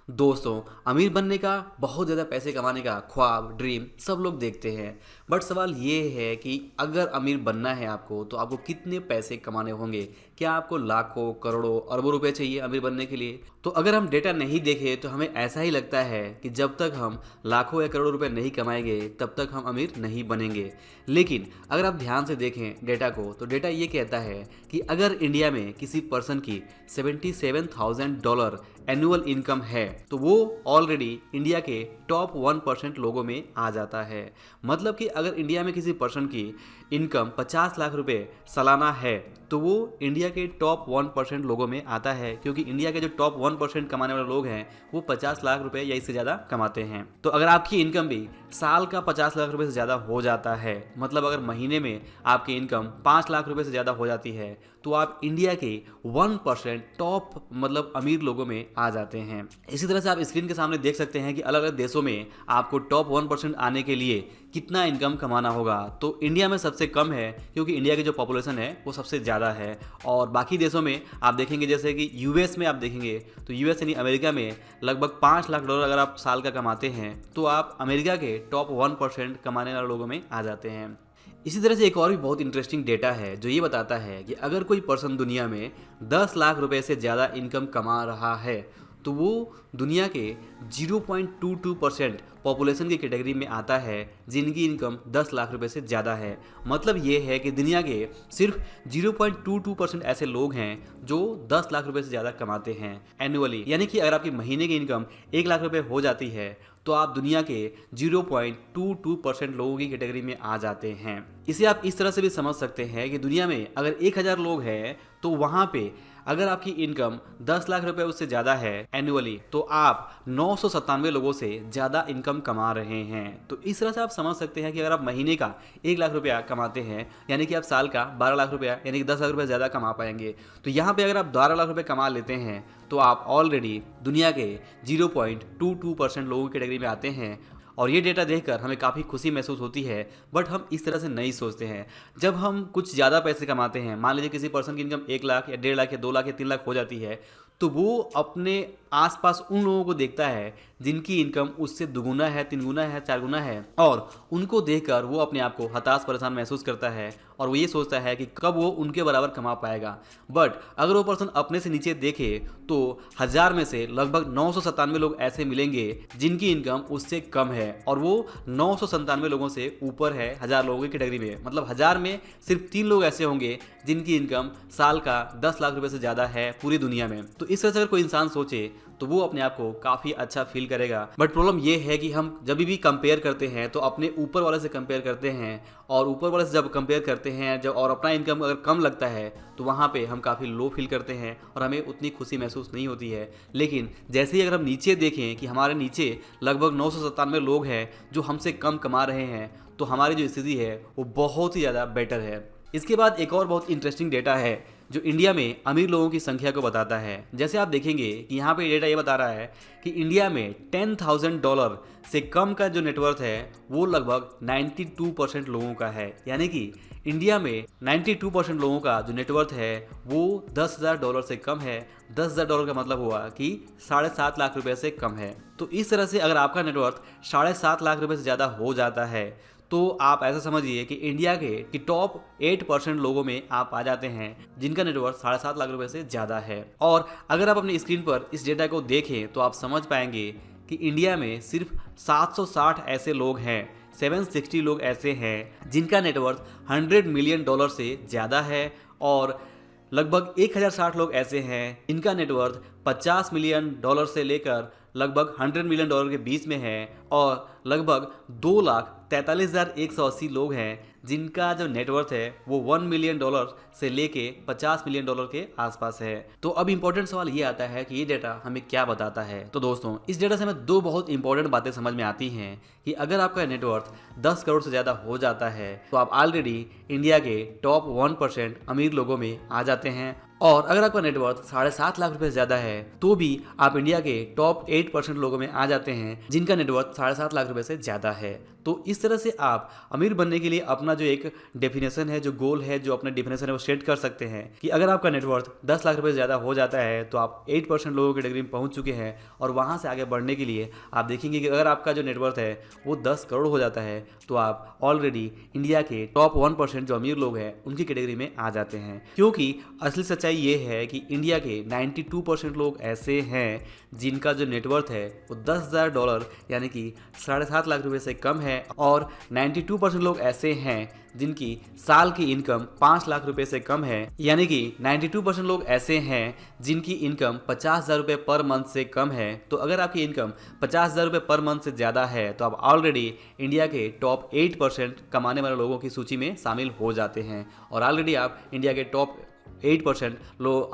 दोस्तों, अमीर बनने का, बहुत ज़्यादा पैसे कमाने का ख्वाब, ड्रीम सब लोग देखते हैं। बट सवाल ये है कि अगर अमीर बनना है आपको, तो आपको कितने पैसे कमाने होंगे? क्या आपको लाखों, करोड़ों, अरबों रुपए चाहिए अमीर बनने के लिए? तो अगर हम डेटा नहीं देखें तो हमें ऐसा ही लगता है कि जब तक हम लाखों या करोड़ों रुपए नहीं कमाएंगे, तब तक हम अमीर नहीं बनेंगे। लेकिन अगर आप ध्यान से देखें डेटा को, तो डेटा ये कहता है कि अगर इंडिया में किसी पर्सन की $77,000 एनुअल इनकम है, तो वो ऑलरेडी इंडिया के टॉप 1% लोगों में आ जाता है। मतलब कि अगर इंडिया में किसी पर्सन की इनकम 50 लाख रुपए सालाना है, तो वो इंडिया के टॉप 1% लोगों में आता है, क्योंकि इंडिया के जो टॉप 1% कमाने वाले लोग हैं वो 50 लाख रुपए या इससे ज़्यादा कमाते हैं। तो अगर आपकी इनकम भी साल का 50 लाख रुपए से ज़्यादा हो जाता है, मतलब अगर महीने में आपकी इनकम 5 लाख रुपए से ज़्यादा हो जाती है, तो आप इंडिया के 1% टॉप मतलब अमीर लोगों में आ जाते हैं। इसी तरह से आप स्क्रीन के सामने देख सकते हैं कि अलग अलग देशों में आपको टॉप 1% आने के लिए कितना इनकम कमाना होगा। तो इंडिया में सबसे कम है, क्योंकि इंडिया की जो पॉपुलेशन है वो सबसे ज़्यादा है। और बाकी देशों में आप देखेंगे, जैसे कि यूएस में आप देखेंगे, तो यूएस यानी अमेरिका में लगभग $5 लाख अगर आप साल का कमाते हैं, तो आप अमेरिका के टॉप 1% कमाने वाले लोगों में आ जाते हैं। इसी तरह से एक और भी बहुत इंटरेस्टिंग डेटा है जो ये बताता है कि अगर कोई पर्सन दुनिया में 10 लाख रुपए से ज़्यादा इनकम कमा रहा है, तो वो दुनिया के 0.22% पॉपुलेशन की कैटेगरी में आता है जिनकी इनकम 10 लाख रुपए से ज़्यादा है। मतलब ये है कि दुनिया के सिर्फ 0.22% ऐसे लोग हैं जो 10 लाख रुपए से ज़्यादा कमाते हैं एनुअली। यानी कि अगर आपकी महीने की इनकम 1 लाख रुपए हो जाती है, तो आप दुनिया के 0.22% लोगों की कैटेगरी में आ जाते हैं। इसे आप इस तरह से भी समझ सकते हैं कि दुनिया में अगर 1000 लोग हैं, तो वहाँ पे अगर आपकी इनकम 10 लाख रुपए उससे ज़्यादा है एनुअली, तो आप 997 लोगों से ज़्यादा इनकम कमा रहे हैं। तो इस तरह से आप समझ सकते हैं कि अगर आप महीने का 1 लाख रुपया कमाते हैं, यानी कि आप साल का 12 लाख रुपया यानी कि 10 लाख रुपया ज़्यादा कमा पाएंगे। तो यहाँ पे अगर आप 12 लाख रुपये कमा लेते हैं, तो आप ऑलरेडी दुनिया के 0.22% लोगों की कैटेगरी में आते हैं। और ये डेटा देखकर हमें काफ़ी खुशी महसूस होती है। बट हम इस तरह से नहीं सोचते हैं। जब हम कुछ ज़्यादा पैसे कमाते हैं, मान लीजिए किसी पर्सन की इनकम 1 लाख या 1.5 लाख या 2 लाख या 3 लाख हो जाती है, तो वो अपने आसपास उन लोगों को देखता है जिनकी इनकम उससे दुगुना है, 3 गुना है, 4 गुना है, और उनको देखकर वो अपने आप को हताश परेशान महसूस करता है और वो ये सोचता है कि कब वो उनके बराबर कमा पाएगा। बट अगर वो पर्सन अपने से नीचे देखे, तो 1000 में से लगभग 997 लोग ऐसे मिलेंगे जिनकी इनकम उससे कम है, और वो 997 लोगों से ऊपर है 1000 लोगों की कैटेगरी में। मतलब 1000 में सिर्फ 3 लोग ऐसे होंगे जिनकी इनकम साल का 10 लाख रुपए से ज़्यादा है पूरी दुनिया में। तो इस तरह से अगर कोई इंसान सोचे, तो वो अपने आप को काफ़ी अच्छा फील करेगा। बट प्रॉब्लम ये है कि हम जब भी कंपेयर करते हैं, तो अपने ऊपर वाले से कंपेयर करते हैं, और ऊपर वाले से जब कंपेयर करते हैं जब, और अपना इनकम अगर कम लगता है, तो वहाँ पे हम काफ़ी लो फील करते हैं और हमें उतनी खुशी महसूस नहीं होती है। लेकिन जैसे ही अगर हम नीचे देखें कि हमारे नीचे लगभग 997 लोग हैं जो हमसे कम कमा रहे हैं, तो हमारी जो स्थिति है वो बहुत ही ज़्यादा बेटर है। इसके बाद एक और बहुत इंटरेस्टिंग डेटा है जो इंडिया में अमीर लोगों की संख्या को बताता है। जैसे आप देखेंगे कि यहाँ पे डेटा ये बता रहा है कि इंडिया में $10,000 से कम का जो नेटवर्थ है वो लगभग 92% लोगों का है। यानी कि इंडिया में 92% लोगों का जो नेटवर्थ है वो $10,000 से कम है। $10,000 का मतलब हुआ कि 7.5 लाख रुपए से कम है। तो इस तरह से अगर आपका नेटवर्थ 7.5 लाख रुपए से ज़्यादा हो जाता है, तो आप ऐसा समझिए कि इंडिया के टॉप 8% लोगों में आप आ जाते हैं जिनका नेटवर्थ 7.5 लाख रुपए से ज़्यादा है। और अगर आप अपनी स्क्रीन पर इस डेटा को देखें, तो आप समझ पाएंगे कि इंडिया में सिर्फ 760 ऐसे लोग हैं, 760 लोग ऐसे हैं जिनका नेटवर्थ $100 मिलियन से ज़्यादा है, और लगभग 1060 लोग ऐसे हैं इनका नेटवर्थ $50 मिलियन से लेकर लगभग $100 मिलियन के बीच में है, और लगभग 2,43,180 लोग हैं जिनका जो नेटवर्थ है वो $1 मिलियन से लेके $50 मिलियन के आसपास है। तो अब इंपॉर्टेंट सवाल ये आता है कि ये डेटा हमें क्या बताता है। तो दोस्तों, इस डेटा से हमें 2 बहुत इंपॉर्टेंट बातें समझ में आती हैं कि अगर आपका नेटवर्थ 10 करोड़ से ज़्यादा हो जाता है, तो आप ऑलरेडी इंडिया के टॉप 1% अमीर लोगों में आ जाते हैं। और अगर आपका नेटवर्थ 7.5 लाख रुपए से ज़्यादा है तो भी आप इंडिया के टॉप 8% लोगों में आ जाते हैं जिनका नेटवर्थ 7.5 लाख रुपए से ज़्यादा है। तो इस तरह से आप अमीर बनने के लिए अपना जो एक डेफिनेशन है, जो गोल है, जो अपना डेफिनेशन है वो सेट कर सकते हैं कि अगर आपका नेटवर्थ 10 लाख रुपए से ज़्यादा हो जाता है तो आप 8% लोगों की डिग्री में पहुंच चुके हैं। और वहां से आगे बढ़ने के लिए आप देखेंगे कि अगर आपका जो नेटवर्थ है वो 10 करोड़ हो जाता है तो आप ऑलरेडी इंडिया के टॉप 1% जो अमीर लोग हैं उनकी कैटेगरी में आ जाते हैं। क्योंकि असली सच्चाई ये है कि इंडिया के 92% लोग ऐसे हैं जिनका जो नेटवर्थ है वो $10,000 यानी कि 7.5 लाख रुपए से कम है और 92% लोग ऐसे हैं जिनकी साल की इनकम 5 लाख रुपए से कम है, यानी कि 92% लोग ऐसे हैं जिनकी इनकम 50,000 रुपये पर मंथ से कम है। तो अगर आपकी इनकम 50,000 रुपये पर मंथ से ज़्यादा है तो आप ऑलरेडी इंडिया के टॉप 8% कमाने वाले लोगों की सूची में शामिल हो जाते हैं और ऑलरेडी आप इंडिया के टॉप 8%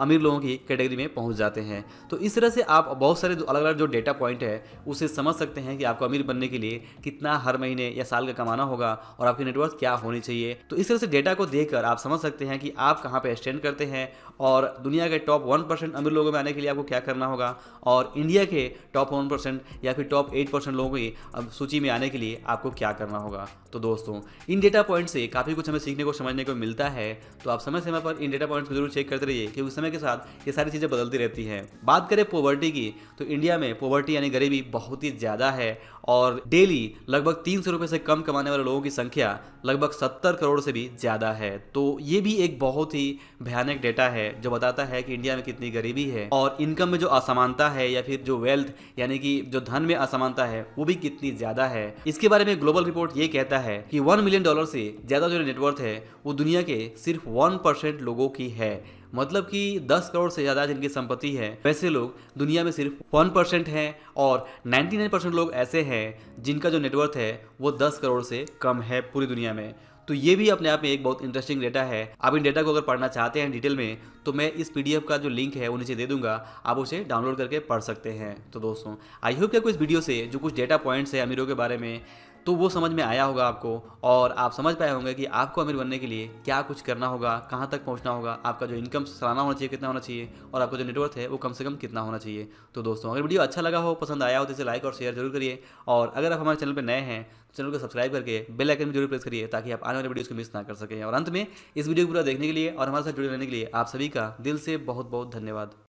अमीर लोगों की कैटेगरी में पहुंच जाते हैं। तो इस तरह से आप बहुत सारे अलग अलग जो डेटा पॉइंट है उसे समझ सकते हैं कि आपको अमीर बनने के लिए कितना हर महीने या साल का कमाना होगा और आपकी नेटवर्थ क्या होनी चाहिए। तो इस तरह से डेटा को देखकर आप समझ सकते हैं कि आप कहाँ पे स्टैंड करते हैं और दुनिया के टॉप 1% अमीर लोगों में आने के लिए आपको क्या करना होगा और इंडिया के टॉप 1% या फिर टॉप 8% लोगों की सूची में आने के लिए आपको क्या करना होगा। तो दोस्तों, इन डेटा पॉइंट से काफ़ी कुछ हमें सीखने को समझने को मिलता है। तो आप समय समय पर इन डेटा पॉइंट्स को जरूर चेक करते रहिए क्योंकि समय के साथ ये सारी चीज़ें बदलती रहती हैं। बात करें पॉवर्टी की तो इंडिया में पॉवर्टी यानी गरीबी बहुत ही ज़्यादा है और डेली लगभग 300 रुपये से कम कमाने वाले लोगों की संख्या लगभग 70 करोड़ से भी ज़्यादा है। तो ये भी एक बहुत ही भयानक डेटा है जो बताता है कि इंडिया में कितनी गरीबी है और इनकम में जो असमानता है या फिर जो वेल्थ यानी कि जो धन में असमानता है वो भी कितनी ज़्यादा है। इसके बारे में ग्लोबल रिपोर्ट ये कहता है कि $1 मिलियन से ज़्यादा जो नेटवर्थ है वो दुनिया के सिर्फ 1% लोगों की है। मतलब कि 10 करोड़ से ज़्यादा जिनकी संपत्ति है वैसे लोग दुनिया में सिर्फ 1% हैं और 99% लोग ऐसे हैं जिनका जो नेटवर्थ है वो 10 करोड़ से कम है पूरी दुनिया में। तो ये भी अपने आप में एक बहुत इंटरेस्टिंग डेटा है। आप इन डेटा को अगर पढ़ना चाहते हैं डिटेल में तो मैं इस PDF का जो लिंक है वो नीचे दे दूंगा, आप उसे डाउनलोड करके पढ़ सकते हैं। तो दोस्तों, आई होप कि आपको इस वीडियो से जो कुछ डेटा पॉइंट्स है अमीरों के बारे में तो वो समझ में आया होगा आपको और आप समझ पाए होंगे कि आपको अमीर बनने के लिए क्या कुछ करना होगा, कहाँ तक पहुँचना होगा, आपका जो इनकम सालाना होना चाहिए कितना होना चाहिए और आपका जो नेटवर्थ है वो कम से कम कितना होना चाहिए। तो दोस्तों, अगर वीडियो अच्छा लगा हो, पसंद आया हो तो इसे लाइक और शेयर जरूर करिए और अगर आप हमारे चैनल पर नए हैं चैनल को सब्सक्राइब करके बेल आइकन भी जरूर प्रेस करिए ताकि आप आने वाले वीडियोस को मिस ना कर सकें। और अंत में इस वीडियो को पूरा देखने के लिए और हमारे साथ जुड़े रहने के लिए आप सभी का दिल से बहुत बहुत धन्यवाद।